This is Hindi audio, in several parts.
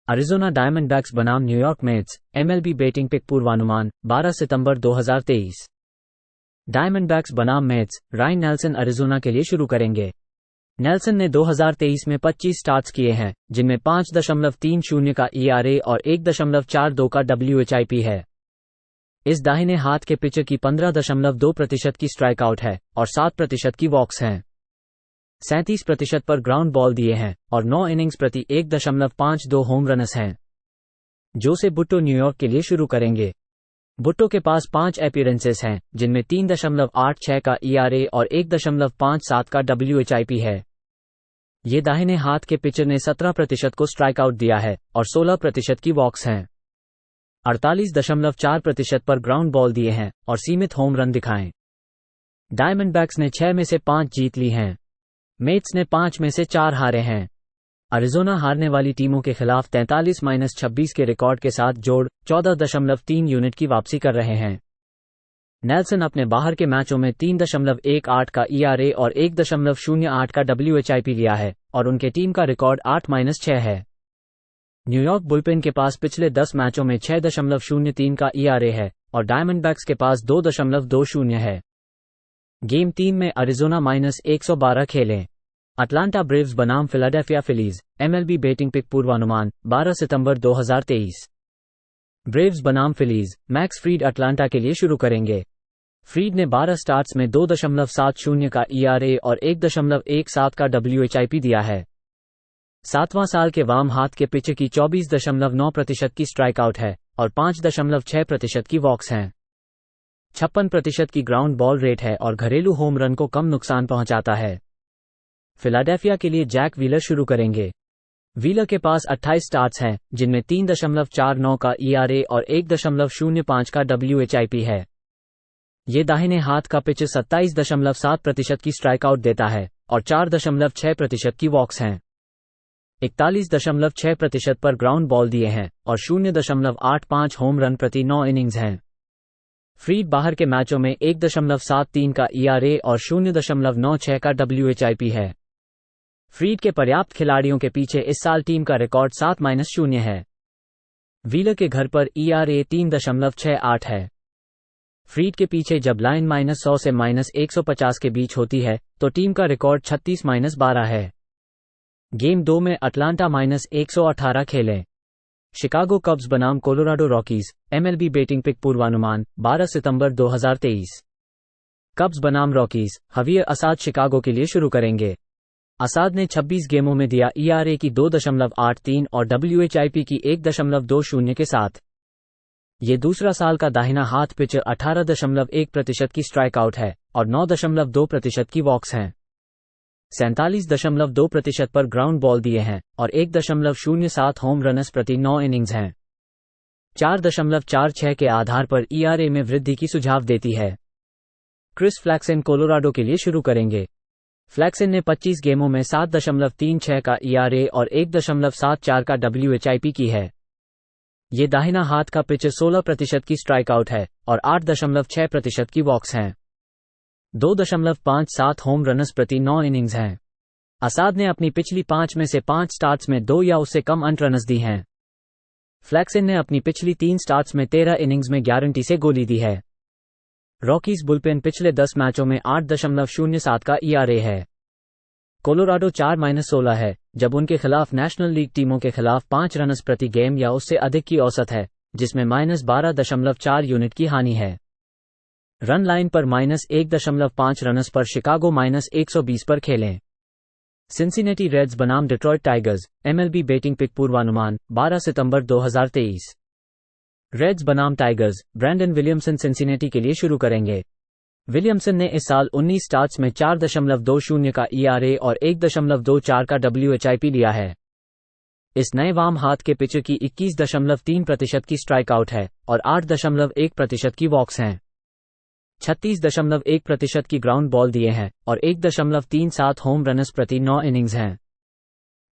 अरिजोना डायमंडबैक्स बनाम New York Mets, MLB betting pick पूर्वानुमान 12 सितंबर 2023। डायमंडबैक्स बनाम मेट्स, रायन नेल्सन अरिजोना के लिए शुरू करेंगे। नेल्सन ने 2023 में 25 स्टार्ट्स किए हैं, जिनमें 5.30 का ERA और 1.42 का WHIP है। इस दाहिने हाथ के पिचर की 15.2% की स्ट्राइक आउट है और 7% की वॉक्स हैं। 37% पर ग्राउंड बॉल दिए हैं और 9 इनिंग्स प्रति 1.52 होम रन्स हैं। जोसे बुट्टो न्यूयॉर्क के लिए शुरू करेंगे। बुट्टो के पास 5 अपीयरेंसेस हैं, जिनमें 3.86 का ERA और 1.57 का WHIP है। ये दाहिने हाथ के पिचर ने 17% को स्ट्राइक आउट दिया है और 16% की वॉक्स हैं। 48.4% पर ग्राउंड बॉल दिए हैं और सीमित होम रन दिखाएं। डायमंडबैक्स ने 6 में से 5 जीत ली हैं। मेट्स ने 5 में से 4 हारे हैं। अरिजोना हारने वाली टीमों के खिलाफ 43-26 के रिकॉर्ड के साथ जोड़ 14.3 यूनिट की वापसी कर रहे हैं। नेल्सन अपने बाहर के मैचों में 3.18 का ERA और 1.08 का WHIP लिया है और उनके टीम का रिकॉर्ड 8-6 है। न्यूयॉर्क बुलपेन के पास पिछले 10 मैचों में 6.03 का ERA है और डायमंडबैक्स के पास 2.20 है। गेम 3 में अरिजोना -112 खेलें। अटलांटा ब्रेव्स बनाम Philadelphia Phillies, MLB betting pick पूर्वानुमान 12 सितंबर 2023। ब्रेव्स बनाम फिलीज, मैक्स फ्रीड अटलांटा के लिए शुरू करेंगे। फ्रीड ने 12 स्टार्ट्स में 2.70 का ERA और 1.17 का WHIP दिया है। 7वां साल के वाम हाथ के पिचर की 24.9% की स्ट्राइक आउट है और 5.6% की वॉक्स हैं। 56% की ग्राउंड बॉल रेट है और घरेलू होम रन को कम नुकसान पहुंचाता है। फिलाडेल्फिया के लिए जैक व्हीलर शुरू करेंगे। व्हीलर के पास 28 स्टार्ट्स हैं, जिनमें 3.49 का ERA और 1.05 का WHIP है। ये दाहिने हाथ का पिचर 27.7% की स्ट्राइक आउट देता है और 4.6% की वॉक्स हैं। 41.6% पर ग्राउंड बॉल दिए हैं और 0.85 होम रन प्रति 9 इनिंग्स हैं। फ्रीड बाहर के मैचों में 1.73 का ERA और 0.96 का WHIP है। फ्रीड के पर्याप्त खिलाड़ियों के पीछे इस साल टीम का रिकॉर्ड 7-0 है। व्हीलर के घर पर ERA 3.68 है। फ्रीड के पीछे जब लाइन -100 से -150 के बीच होती है तो टीम का रिकॉर्ड 36-12 है। गेम 2 में अटलांटा -118 खेलें। शिकागो कब्स बनाम Colorado Rockies, MLB betting pick पूर्वानुमान 12 सितंबर 2023। कब्स बनाम रॉकीज, हवियर असाद शिकागो के लिए शुरू करेंगे। असाद ने 26 गेमों में दिया ERA की 2.83 और WHIP की 1.20 के साथ। ये दूसरा साल का दाहिना हाथ पिचर 18.1% की स्ट्राइक आउट है और 9.2% की वॉक्स हैं। 47.2% पर ग्राउंड बॉल दिए हैं और 1.07 होम रन्स प्रति 9 इनिंग्स हैं। 4.46 के आधार पर ERA में वृद्धि की सुझाव देती है। क्रिस फ्लैक्सन कोलोराडो के लिए शुरू करेंगे। फ्लैक्सन ने 25 गेमों में 7.36 का ERA और 1.74 का WHIP की है। ये दाहिना हाथ का पिचर 16% की स्ट्राइक आउट है और 8.6% की वॉक्स हैं। 2.57 होम रन्स प्रति 9 इनिंग्स हैं। असाद ने अपनी पिछली 5 में से 5 स्टार्ट्स में 2 या उससे कम अंत रन्स दी हैं। फ्लैक्सन ने अपनी पिछली 3 स्टार्ट्स में 13 इनिंग्स में गारंटी से गोली दी है। रॉकीज बुलपेन पिछले 10 मैचों में 8.07 का ERA है। कोलोराडो 4-16 है, जब उनके खिलाफ नेशनल लीग टीमों के खिलाफ 5 रन्स प्रति गेम या उससे अधिक की औसत है, जिसमें -12.4 यूनिट की हानि है। रन लाइन पर -1.5 रन्स पर शिकागो -120 पर खेलें। सिंसिनेटी रेड्स बनाम Detroit Tigers, MLB betting pick पूर्वानुमान 12 सितंबर 2023। रेड्स बनाम टाइगर्स, ब्रैंडन विलियमसन सिंसिनेटी के लिए शुरू करेंगे। विलियमसन ने इस साल 19 स्टार्ट्स में 4.20 का ERA और 1.24 का WHIP लिया है। इस नए वाम हाथ के पिचर की 21.3% की स्ट्राइक आउट है और 8.1% की वॉक्स हैं। 36.1% की ग्राउंड बॉल दिए हैं और 1.37 होम रन्स प्रति 9 इनिंग्स हैं।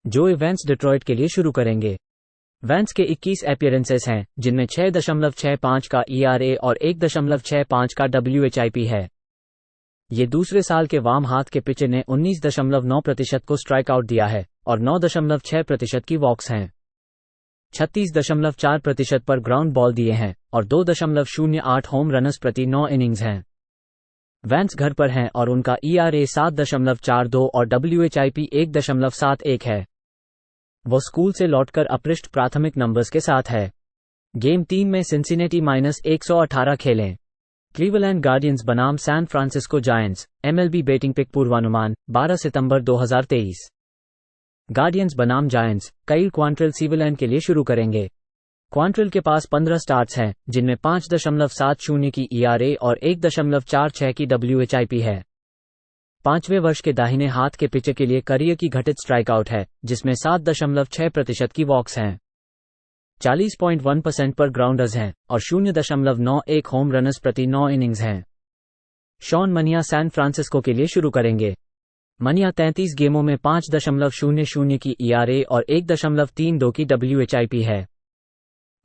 जोए वेंस डिट्रॉयट के लिए शुरू करेंगे। वेंस के 21 अपीयरेंसेस हैं, जिनमें 6.65 का ERA और 1.65 का WHIP है। ये दूसरे साल के वाम हाथ के पिचर ने 19.9% को स्ट्राइक आउट दिया है और 9.6% की वॉक्स हैं। 36.4% पर ग्राउंड बॉल दिए हैं और 2.08 होम रनर्स प्रति 9 इनिंग्स हैं। वैंस घर पर हैं और उनका ERA 7.42 और WHIP 1.71 है। वो स्कूल से लौटकर अपृष्ट प्राथमिक नंबर्स के साथ है। गेम 3 में सिंसिनेटी -118 खेलें। क्लीवलैंड गार्डियंस बनाम San Francisco Giants. MLB betting pick पूर्वानुमान 12 सितंबर 2023। गार्डियंस बनाम जायंट्स। काइल क्वांट्रेल क्लीवलैंड के लिए शुरू करेंगे। क्वांट्रेल के पास 15 स्टार्ट्स हैं, जिनमें 5.70 की ERA और 1.46 की WHIP है। 5वें वर्ष के दाहिने हाथ के पिचर के लिए करियर की घटित स्ट्राइकआउट है, जिसमें 7.6% की वॉक्स हैं। 40.1% पर ग्राउंडर्स हैं और 0.91 होम रनर्स प्रति 9 इनिंग्स हैं। शॉन मनिया सैन फ्रांसिस्को के लिए शुरू करेंगे। मनिया 33 गेमों में 5.00 की ERA और 1.32 की WHIP है।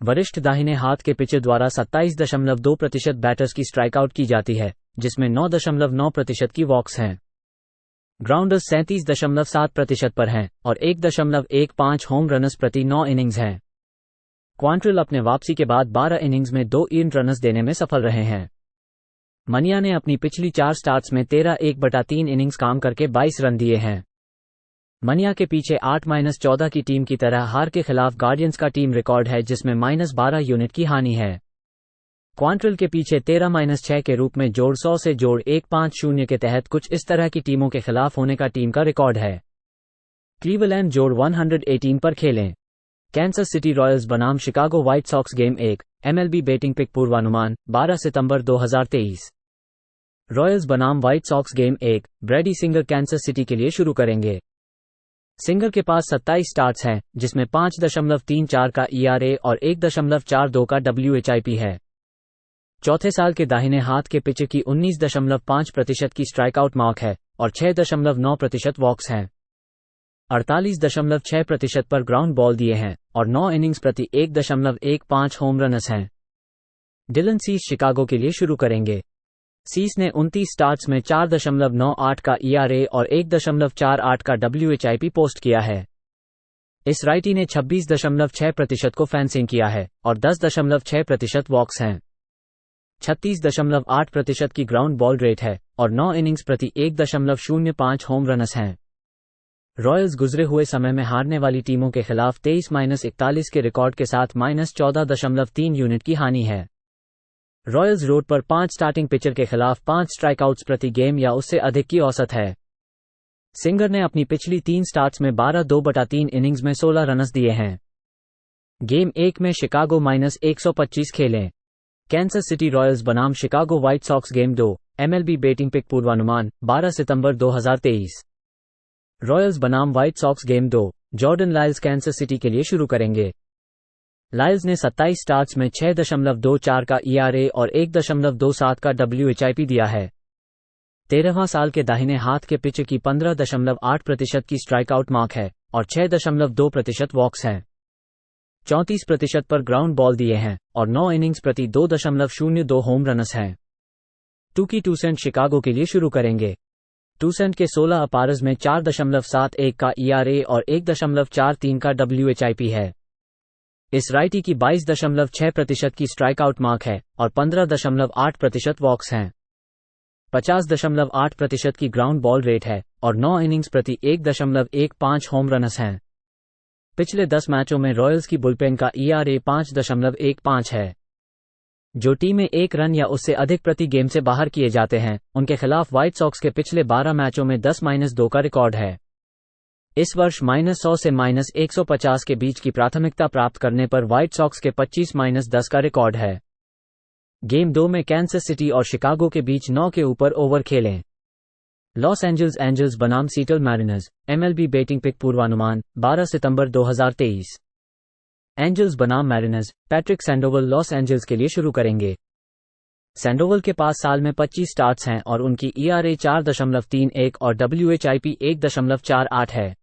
वरिष्ठ दाहिने हाथ के पिचर द्वारा 27.2% बैटर्स की स्ट्राइकआउट की जाती है, जिसमें 9.9% की वॉक्स हैं। ग्राउंडर्स 37.7% पर हैं और 1.15 होम रनर्स प्रति 9 इनिंग्स हैं। क्वांट्रेल अपने वापसी के बाद 12 इनिंग्स में 2 अर्न्ड रन्स देने में सफल रहे हैं। मनिया ने अपनी पिछली 4 स्टार्ट्स में 13.1/3 इनिंग्स काम करके 22 रन दिए हैं। मनिया के पीछे 8-14 की टीम की तरह हार के खिलाफ गार्डियंस का टीम रिकॉर्ड है, जिसमें -12 यूनिट की हानि है। क्वांट्रेल के पीछे 13-6 के रूप में जोड़ 100 से जोड़ 150 के तहत कुछ इस तरह की टीमों के खिलाफ होने का टीम का रिकॉर्ड है। क्लीवलैंड जोड़ 118 पर खेलें। कैंसस सिटी रॉयल्स बनाम Chicago White Sox game 1। MLB betting pick पूर्वानुमान 12 सितंबर 2023। रॉयल्स बनाम White Sox game 1। Brady Singer Kansas City के लिए शुरू करेंगे। सिंगर के पास 27 स्टार्ट्स हैं, जिसमें 5.34 का ERA और 1.42 का WHIP है। चौथे साल के दाहिने हाथ के पिचर की 19.5% की स्ट्राइकआउट मार्क है और 6.9% वॉक्स हैं। 48.6% पर ग्राउंड बॉल दिए हैं और 9 इनिंग्स प्रति 1.15 होम रनर्स हैं। डिलन सीस शिकागो के लिए शुरू करेंगे। सीस ने 29 स्टार्ट्स में 4.98 का ERA और 1.48 का WHIP पोस्ट किया है। इस राइटी ने 26.6% को फैंसिंग किया है और 10.6% वॉक्स हैं। 36.8% की ग्राउंड बॉल रेट है और 9 इनिंग्स प्रति 1.05 होम रनर्स हैं। रॉयल्स गुजरे हुए समय में हारने वाली टीमों के खिलाफ 23-41 के रिकॉर्ड के साथ -14.3 यूनिट की हानि है। रॉयल्स रोड पर 5 स्टार्टिंग पिचर के खिलाफ 5 स्ट्राइकआउट्स प्रति गेम या उससे अधिक की औसत है। सिंगर ने अपनी पिछली 3 स्टार्ट्स में 12/2/3 इनिंग्स में 16 रन्स दिए हैं। गेम 1 में शिकागो -125 खेलें। कैंसस सिटी रॉयल्स बनाम Chicago White Sox game 2। MLB betting pick पूर्वानुमान 12 सितंबर 2023। रॉयल्स बनाम White Sox game 2। Jordan Lyles Kansas City के लिए शुरू करेंगे। लाइल्स ने 27 स्टार्ट्स में 6.24 का ERA और 1.27 का WHIP दिया है। 13वां साल के दाहिने हाथ के पिचर की 15.8% की स्ट्राइकआउट मार्क है और 6.2% वॉक्स हैं। 34% पर ग्राउंड बॉल दिए हैं और 9 इनिंग्स प्रति 2.02 होम रनर्स हैं। टूकी टूसेंट शिकागो के लिए शुरू करेंगे। टूसेंट के 16 अपारज में 4.71 का ERA और 1.43 का WHIP है। इस राइटी की 22.6% की स्ट्राइकआउट मार्क है और 15.8% वॉक्स हैं। 50.8% की ग्राउंड बॉल रेट है और 9 इनिंग्स प्रति 1.15 होम रनर्स हैं। पिछले 10 मैचों में रॉयल्स की बुलपेन का ERA 5.15 है। जो टीमें 1 रन या उससे अधिक प्रति गेम से बाहर किए जाते हैं, उनके खिलाफ व्हाइट सॉक्स के पिछले 12 मैचों में 10-2 का रिकॉर्ड है। इस वर्ष -100 से -150 के बीच की प्राथमिकता प्राप्त करने पर व्हाइट सॉक्स के 25-10 का रिकॉर्ड है। गेम 2 में कैंसस सिटी और शिकागो के बीच 9 के ऊपर ओवर खेलें। लॉस एंजल्स एंजल्स बनाम Seattle Mariners. MLB betting pick पूर्वानुमान 12 सितंबर 2023। एंजल्स बनाम Mariners. Patrick Sandoval Los Angeles के लिए शुरू करेंगे। सैंडोवल के पास साल में 25 स्टार्ट्स हैं और उनकी ERA 4.31 और WHIP 1.48 है।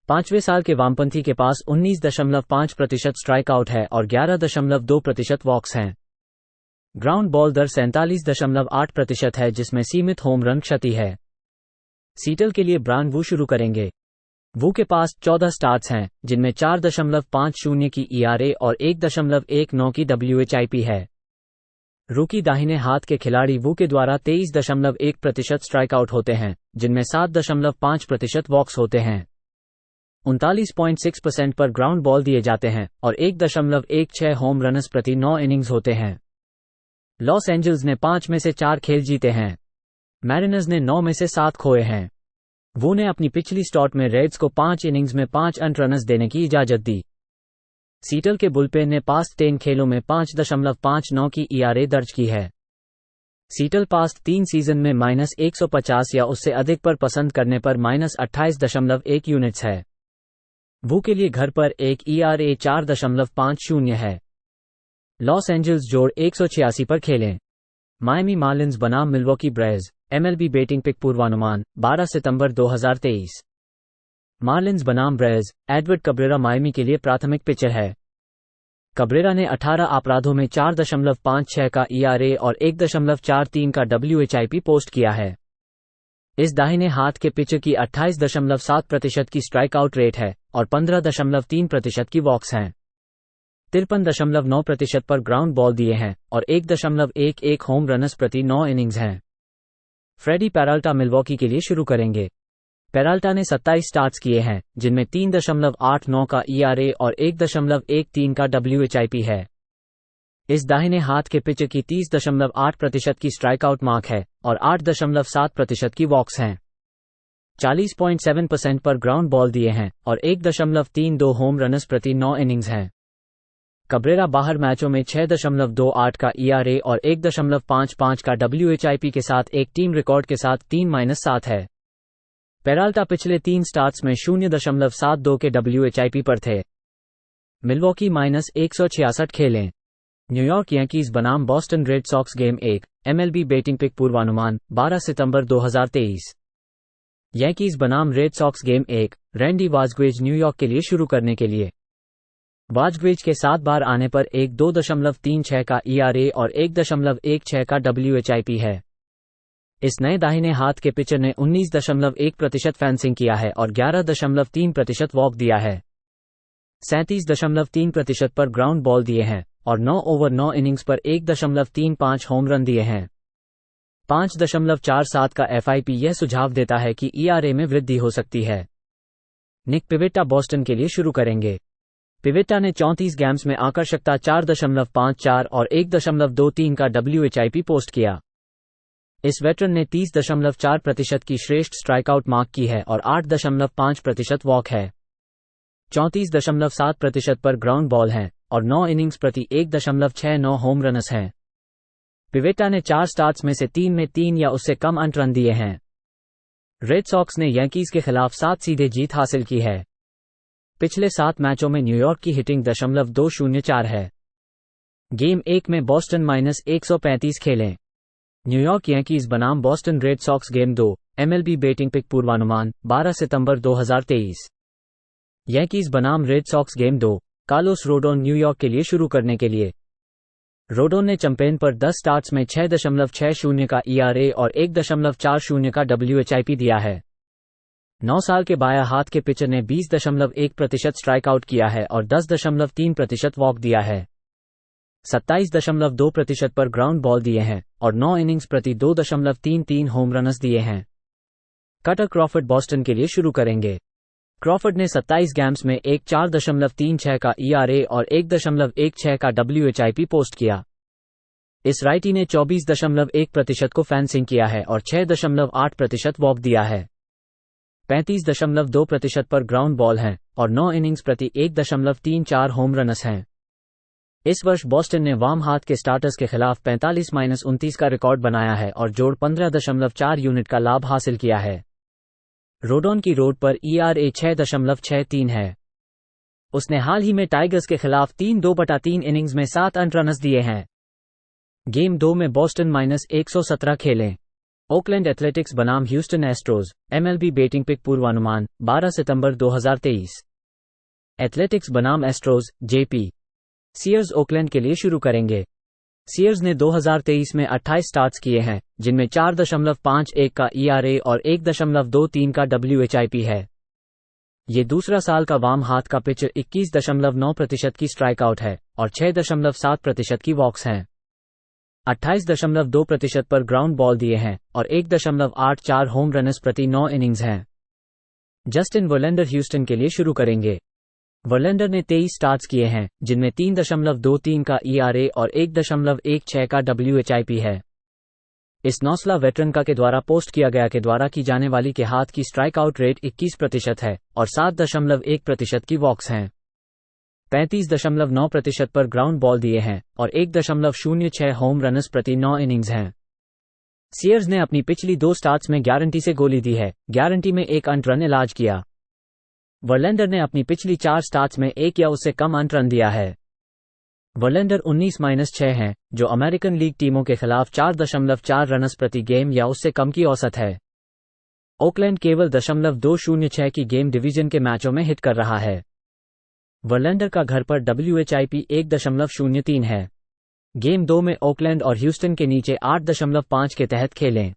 5वें साल के वामपंथी के पास 19.5% स्ट्राइकआउट है और 11.2% वॉक्स हैं। ग्राउंड बॉल दर 47.8% है, जिसमें सीमित होम रन क्षति है। सीटल के लिए ब्रायन वू शुरू करेंगे। वू के पास 14 स्टार्ट्स हैं, जिनमें 4.50 की ERA और 1.19 की WHIP है। रूकी दाहिने हाथ के खिलाड़ी वू के द्वारा 23.1% स्ट्राइकआउट होते हैं, जिनमें 7.5% वॉक्स होते हैं। 39.6% पर ग्राउंड बॉल दिए जाते हैं और 1.16 होम रनर्स प्रति 9 इनिंग्स होते हैं। लॉस एंजल्स ने 5 में से 4 खेल जीते हैं। मैरिनर्स ने 9 में से 7 खोए हैं। वो ने अपनी पिछली स्टार्ट में रेड्स को 5 इनिंग्स में 5 अर्नड रन्स देने की इजाजत दी। सीटल के बुलपेन ने पास्ट 10 खेलों में 5.59 की ERA दर्ज की है। सीटल पास्ट 3 सीजन में -150 या उससे अधिक पर पसंद करने पर -28.1 यूनिट्स है। वू के लिए घर पर एक ERA 4.50 है। लॉस एंजल्स जोड़ 186 पर खेलें। मायामी मार्लिन्स बनाम मिलवॉकी ब्रेज, MLB बेटिंग पिक पूर्वानुमान 12 सितंबर 2023। मार्लिन्स बनाम ब्रेज, एडवर्ड कब्रेरा मायामी के लिए प्राथमिक पिचर है। कब्रेरा ने 18 अपराधों में 4.56 का ERA और 1.43 का WHIP पोस्ट किया है। इस दाहिने हाथ के पिचर की 28.7% की स्ट्राइकआउट रेट है और 15.3% की वॉक्स हैं। 53.9% पर ग्राउंड बॉल दिए हैं और 1.11 होम रनर्स प्रति 9 इनिंग्स हैं। फ्रेडी पेराल्टा मिलवॉकी के लिए शुरू करेंगे। पेराल्टा ने 27 स्टार्ट्स किए हैं, जिनमें 3.89 का ERA और 1.13 का WHIP है। इस दाहिने हाथ के पिचर की 30.8% की स्ट्राइकआउट मार्क है और 8.7% की वॉक्स हैं। 40.7% पर ग्राउंड बॉल दिए हैं और 1.32 होम रनर्स प्रति 9 इनिंग्स हैं। कब्रेरा बाहर मैचों में 6.28 का ERA और 1.55 का WHIP के साथ एक टीम रिकॉर्ड के साथ 3-7 है। पेराल्टा पिछले 3 स्टार्ट्स में 0.72 के WHIP पर थे। मिलवॉकी -166 खेलें। न्यूयॉर्क यांकीज बनाम Boston Red Sox game 1, MLB betting pick पूर्वानुमान 12 सितंबर 2023। यांकीज बनाम Red Sox game 1, Randy Vasquez New York के लिए शुरू करने के लिए। वाजग्वेज के 7 बार आने पर एक 2.36 का ERA और 1.16 का WHIP है। इस नए दाहिने हाथ के पिचर ने 19.1% फेंसिंग किया है और 11.3% वॉक दिया है। 37.3% पर ग्राउंड बॉल दिए हैं और 9 ओवर 9 इनिंग्स पर 1.35 होम रन दिए हैं। 5.47 का FIP यह सुझाव देता है कि ERA में वृद्धि हो सकती है। निक पिवेट्टा बॉस्टन के लिए शुरू करेंगे। पिवेट्टा ने 34 गेम्स में आकर्षकता 4.54 और 1.23 का WHIP पोस्ट किया। इस वेटरन ने 30.4% की श्रेष्ठ स्ट्राइकआउट मार्क की है और 8.5% वॉक है। 34.7% पर ग्राउंड बॉल हैं और 9 इनिंग्स प्रति 1.69 होम रनर्स हैं। पिवेट्टा ने 4 स्टार्ट्स में से 3 में 3 या उससे कम अंत रन दिए हैं। रेड सॉक्स ने यांकीज के खिलाफ 7 सीधे जीत हासिल की है। पिछले 7 मैचों में न्यूयॉर्क की हिटिंग .204 है। गेम 1 में बॉस्टन -135 खेलें। न्यूयॉर्क यांकीज बनाम Boston Red Sox game 2, MLB betting pick पूर्वानुमान 12 सितंबर 2023। यांकीज बनाम Red Sox game 2, Carlos Rodon New York के लिए शुरू करने के लिए। रोडोन ने चैंपियन पर 10 स्टार्ट्स में 6.60 का ERA और 1.40 का WHIP दिया है। 9 साल के बायां हाथ के पिचर ने 20.1% स्ट्राइकआउट किया है और 10.3% वॉक दिया है। 27.2% पर ग्राउंड बॉल दिए हैं और 9 इनिंग्स प्रति 2.33 होम रनर्स दिए हैं। कटर क्रॉफर्ड बॉस्टन के लिए शुरू करेंगे। क्रॉफर्ड ने 27 गेम्स में एक 4.36 का ERA और 1.16 का WHIP पोस्ट किया। इस राइटी ने 24.1% को फेंसिंग किया है और 6.8% वॉक दिया है। 35.2% पर ग्राउंड बॉल हैं और 9 इनिंग्स प्रति 1.34 होम रनर्स हैं। इस वर्ष बॉस्टन ने वाम हाथ के स्टार्टर्स के खिलाफ 45-29 का रिकॉर्ड बनाया है और जोड़ 15.4 यूनिट का लाभ हासिल किया है। रोडोन की रोड पर ERA 6.63 है। उसने हाल ही में टाइगर्स के खिलाफ 3/2/3 इनिंग्स में 7 अर्नड रन्स दिए हैं। गेम 2 में बॉस्टन -117 खेलें। ओकलैंड एथलेटिक्स बनाम ह्यूस्टन एस्ट्रोज, MLB बेटिंग पिक पूर्वानुमान 12 सितंबर 2023। एथलेटिक्स बनाम एस्ट्रोज, JP। सीयर्स ओकलैंड के लिए शुरू करेंगे। सीयर्स ने 2023 में 28 स्टार्ट्स किए हैं, जिनमें 4.51 का ERA और 1.23 का WHIP है। ये दूसरा साल का वाम हाथ का पिचर 21.9% की स्ट्राइक आउट है और 6.7% की वॉक्स हैं। 28.2% पर ग्राउंड बॉल दिए हैं और 1.84 होम रन्स प्रति 9 इनिंग्स हैं। जस्टिन वर्लैंडर ह्यूस्टन के लिए शुरू करेंगे। वर्लैंडर ने 23 स्टार्ट्स किए हैं, जिनमें 3.23 का ERA और 1.16 का WHIP है। इस नौसला वेटरन के द्वारा पोस्ट किया गया के द्वारा की जाने वाली के हाथ की स्ट्राइक आउट रेट 21% है और 7.1% की वॉक्स हैं। 35.9% पर ग्राउंड बॉल दिए हैं और 1.06 होम रन्स प्रति 9 इनिंग्स हैं। सीयर्स ने अपनी पिछली 2 स्टार्ट्स में गारंटी से गोली दी है, गारंटी में 1 अंट रन इलाज किया। वर्लैंडर ने अपनी पिछली 4 स्टार्ट्स में 1 या उससे कम अंट रन दिया है। वर्लैंडर 19-6 हैं, जो अमेरिकन लीग टीमों के खिलाफ 4.4 रन्स प्रति गेम या उससे कम की औसत है। ओकलैंड केवल 0.206 की गेम डिवीजन के मैचों में हिट कर रहा है। वर्लैंडर का घर पर WHIP 1.03 है। गेम 2 में ओकलैंड और ह्यूस्टन के नीचे 8.5 के तहत खेलें।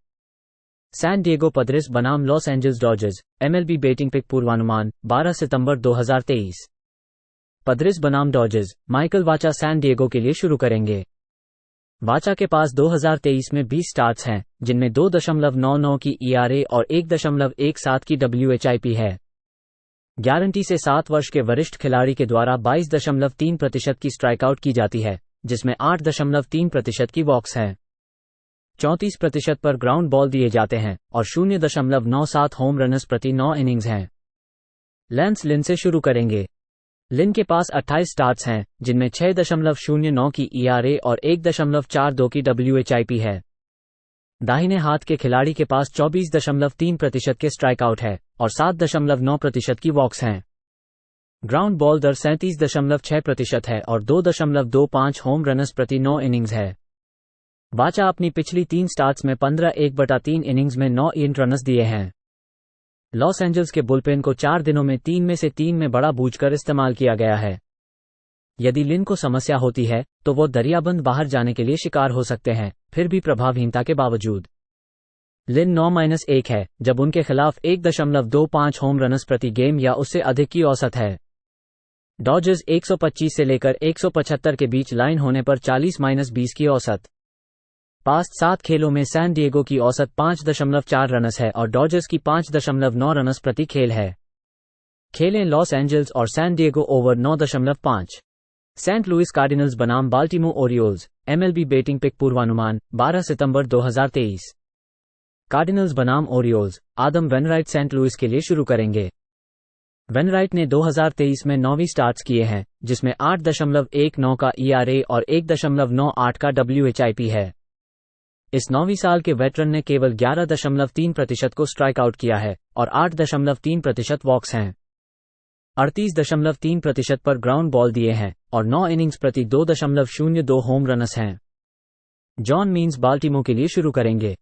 सैन डिएगो पद्रेस बनाम Los Angeles Dodgers, MLB betting pick पूर्वानुमान 12 सितंबर 2023। पद्रेस बनाम Dodgers, Michael Wacha San Diego के लिए शुरू करेंगे। वाचा के पास 2023 में 20 स्टार्ट्स हैं, जिनमें 2.99 की ERA और 1.17 की WHIP है। गारंटी से 7 वर्ष के वरिष्ठ खिलाड़ी के द्वारा 22.3% की स्ट्राइक आउट की जाती है, जिसमें 8.3% की वॉक्स हैं। 34% पर ग्राउंड बॉल दिए जाते हैं और 0.97 होम रन्स प्रति 9 इनिंग्स हैं। लैंस लिन से शुरू करेंगे। लिन के पास 28 स्टार्ट्स हैं, जिनमें 6.09 की ERA और 1.42 की WHIP है। दाहिने हाथ के खिलाड़ी के पास 24.3% के स्ट्राइक आउट है और 7.9% की वॉक्स हैं। ग्राउंड बॉल दर 37.6% है और 2.25 होम रन्स प्रति 9 इनिंग्स है। वाचा अपनी पिछली 3 स्टार्ट्स में 15/1/3 इनिंग्स में 9 इनिंग रन्स दिए हैं। लॉस एंजल्स के बुलपेन को 4 दिनों में 3 में से 3 में बड़ा बूझकर इस्तेमाल किया गया है। यदि लिन को समस्या होती है तो वो दरियाबंद बाहर जाने के लिए शिकार हो सकते हैं, फिर भी प्रभावहीनता के बावजूद। लिन 9-1 है, जब उनके खिलाफ 1.25 होम रन्स प्रति गेम या उससे अधिक की औसत है। डॉजर्स 125 से लेकर 175 के बीच लाइन होने पर 40-20 की औसत। पास्ट 7 खेलों में सैन डिएगो की औसत 5.4 रन्स है और डॉजर्स की 5.9 रन्स प्रति खेल है। खेलें लॉस एंजल्स और San Diego over 9.5। Saint Louis Cardinals बनाम Baltimore Orioles, MLB betting pick पूर्वानुमान 12 सितंबर 2023। कार्डिनल्स बनाम Orioles, Adam Wainwright Saint Louis के लिए शुरू करेंगे। वेनराइट ने 2023 में 9वीं स्टार्ट्स किए हैं, जिसमें 8.19 का ERA और 1.98 का WHIP है। इस 9वीं साल के वेटरन ने केवल 11.3% को स्ट्राइक आउट किया है और 8.3% वॉक्स हैं। 38.3% पर ग्राउंड बॉल दिए हैं और 9 इनिंग्स प्रति 2.02 होम रन्स हैं। जॉन मीन्स बाल्टीमोर के लिए शुरू करेंगे।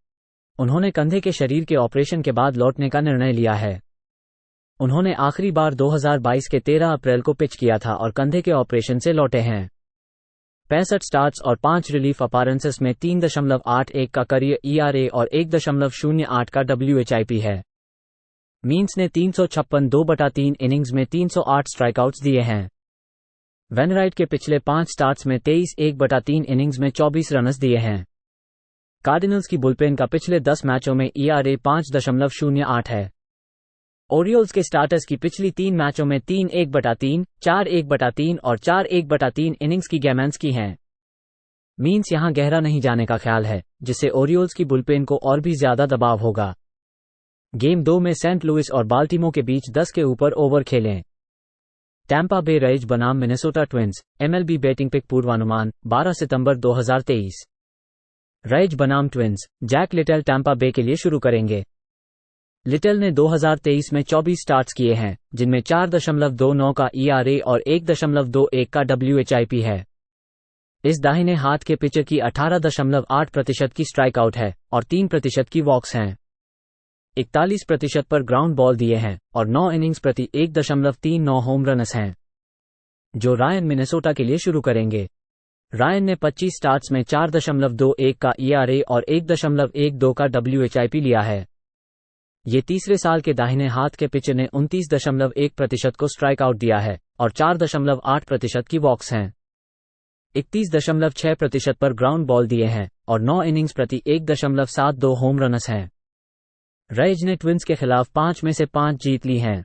उन्होंने कंधे के शरीर के ऑपरेशन के बाद लौटने का निर्णय लिया है। उन्होंने आखिरी बार 2022 के 13 अप्रैल को पिच किया था और कंधे के ऑपरेशन से लौटे हैं। 65 स्टार्ट्स और 5 रिलीफ अपीयरेंसेस में 3.81 का करियर ERA और 1.08 का WHIP है। मीन्स ने 356 2/3 इनिंग्स में 308 स्ट्राइकआउट्स दिए हैं। वेनराइट के पिछले 5 स्टार्ट्स में 23 1/3 इनिंग्स में 24 रन्स दिए हैं। कार्डिनल्स की बुलपेन का पिछले 10 मैचों में ERA 5.08 है। ओरियोल्स के स्टार्टर्स की पिछली 3 मैचों में 3 1/3, 4 1/3 और 4 1/3 इनिंग्स की गेमेंस की हैं। मीन्स यहां गहरा नहीं जाने का ख्याल है, जिससे ओरियोल्स की बुलपेन को और भी ज्यादा दबाव होगा। गेम 2 में सेंट लुइस और बाल्टीमोर के बीच 10 के ऊपर ओवर खेलें। टैंपा बे रेज बनाम Minnesota Twins, MLB betting pick पूर्वानुमान 12 सितंबर 2023। रेज बनाम Twins, Zack Littell Tampa Bay के लिए शुरू करेंगे। लिटल ने 2023 में 24 स्टार्ट्स किए हैं, जिनमें 4.29 का ERA और 1.21 का WHIP है। इस दाहिने हाथ के पिचर की 18.8% की स्ट्राइक आउट है और 3% की वॉक्स हैं। 41% पर ग्राउंड बॉल दिए हैं और 9 इनिंग्स प्रति 1.39 होम रन्स हैं। जो रायन मिनेसोटा के लिए शुरू करेंगे। रायन ने 25 स्टार्ट्स में 4.21 का ERA और 1.12 का WHIP लिया है। ये तीसरे साल के दाहिने हाथ के पिचर ने 29.1% को स्ट्राइक आउट दिया है और 4.8% की वॉक्स हैं। 31.6% पर ग्राउंड बॉल दिए हैं और 9 इनिंग्स प्रति 1.72 होम रनस हैं। रैज ने ट्विंस के खिलाफ 5 में से 5 जीत ली हैं।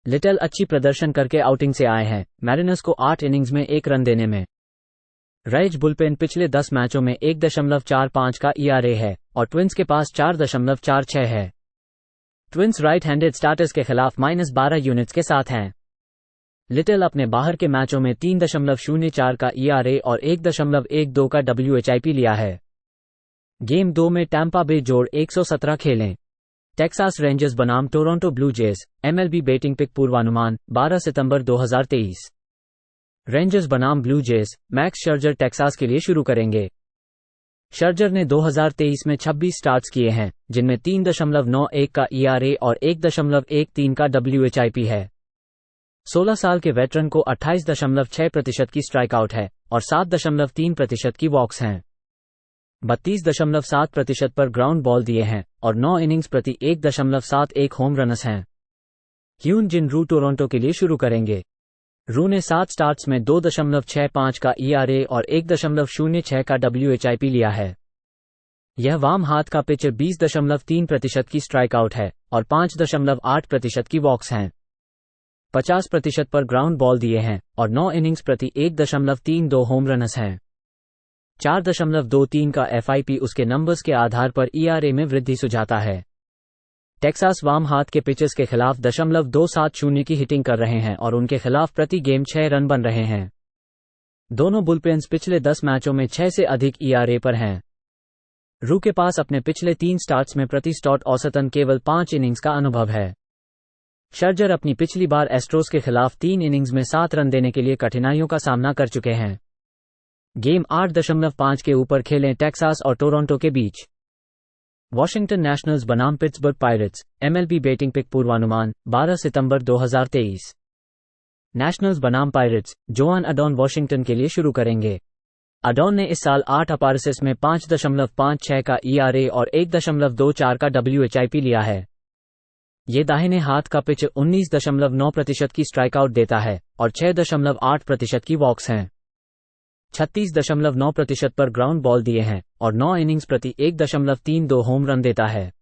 लिटल अच्छी प्रदर्शन करके आउटिंग से आए हैं, मैरिनर्स को 8 इनिंग्स में 1 रन देने में। रैज बुलपेन पिछले 10 मैचों में 1.45 का ERA है और ट्विंस के पास 4.46 है। ट्विंस राइट हैंडेड स्टार्टर्स के खिलाफ -12 यूनिट्स के साथ हैं। लिटिल अपने बाहर के मैचों में 3.04 का ERA और 1.12 का WHIP लिया है। गेम 2 में टैंपा बे जोड़ 117 खेलें। टेक्सास रेंजर्स बनाम Toronto Blue Jays, MLB betting pick पूर्वानुमान 12 सितंबर 2023। रेंजर्स बनाम Blue Jays, Max Scherzer Texas के लिए शुरू करेंगे। शर्जर ने 2023 में 26 स्टार्ट्स किए हैं, जिनमें 3.91 का ERA और 1.13 का WHIP है। 16 साल के वेटरन को 28.6% की स्ट्राइक आउट है और 7.3% की वॉक्स हैं। 32.7% पर ग्राउंड बॉल दिए हैं और 9 इनिंग्स प्रति 1.71 होम रनस हैं। ह्यून जिन रू टोरंटो के लिए शुरू करेंगे। रू ने 7 स्टार्ट्स में 2.65 का ERA और 1.06 का WHIP लिया है। यह वाम हाथ का पिचर 20.3% की स्ट्राइक आउट है और 5.8% की वॉक्स हैं। 50% पर ग्राउंड बॉल दिए हैं और 9 इनिंग्स प्रति 1.32 होम रनस हैं। 4.23 का FIP उसके नंबर्स के आधार पर ERA में वृद्धि सुझाता है। टेक्सास वाम हाथ के पिचर्स के खिलाफ 0.270 की हिटिंग कर रहे हैं और उनके खिलाफ प्रति गेम 6 रन बन रहे हैं। दोनों बुलपेन्स पिछले 10 मैचों में 6 से अधिक ERA पर हैं। रू के पास अपने पिछले 3 स्टार्ट्स में प्रति स्टार्ट औसतन केवल 5 इनिंग्स का अनुभव है। शर्जर अपनी पिछली बार एस्ट्रोस के खिलाफ 3 इनिंग्स में 7 रन देने के लिए कठिनाइयों का सामना कर चुके हैं। गेम 8.5 के ऊपर खेलें टेक्सास और टोरंटो के बीच। वॉशिंगटन नेशनल्स बनाम Pittsburgh Pirates, MLB betting pick पूर्वानुमान 12 सितंबर 2023। नेशनल्स बनाम पायरेट्स, जोआन अडॉन वॉशिंगटन के लिए शुरू करेंगे। अडॉन ने इस साल 8 अपॉर्चुनिटीज में 5.56 का ERA और 1.24 का WHIP लिया है। ये दाहिने हाथ का पिच 19.9% की स्ट्राइक आउट देता है और 6.8% की वॉक्स हैं। 36.9% पर ग्राउंड बॉल दिए हैं और 9 इनिंग्स प्रति 1.32 होम रन देता है।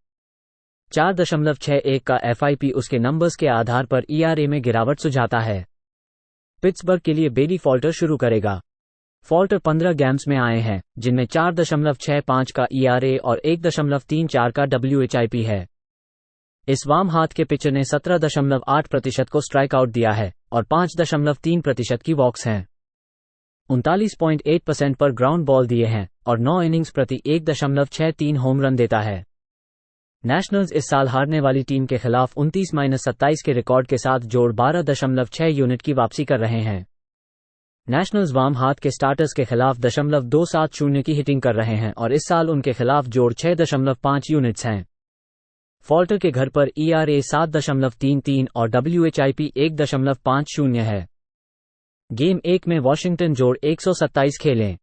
4.61 का FIP उसके नंबर्स के आधार पर ERA में गिरावट सुझाता है। पिट्सबर्ग के लिए बेली फॉल्टर शुरू करेगा। फॉल्टर 15 गेम्स में आए हैं, जिनमें 4.65 का ERA और 1.34 का WHIP है। इस वाम हाथ के पिचर ने 17.8% को स्ट्राइक आउट दिया है और 5.3% की वॉक्स हैं। 39.8% पर ग्राउंड बॉल दिए हैं और 9 इनिंग्स प्रति 1.63 होम रन देता है। नेशनल्स इस साल हारने वाली टीम के खिलाफ 29-27 के रिकॉर्ड के साथ जोड़ 12.6 यूनिट की वापसी कर रहे हैं। नेशनल्स वाम हाथ के स्टार्टर्स के खिलाफ 0.270 की हिटिंग कर रहे हैं और इस साल उनके खिलाफ जोड़ 6.5 यूनिट्स हैं। फॉल्टर के घर पर ERA 7.33 और WHIP 1.50 है। गेम 1 में वॉशिंगटन जोड़ 127 खेलें।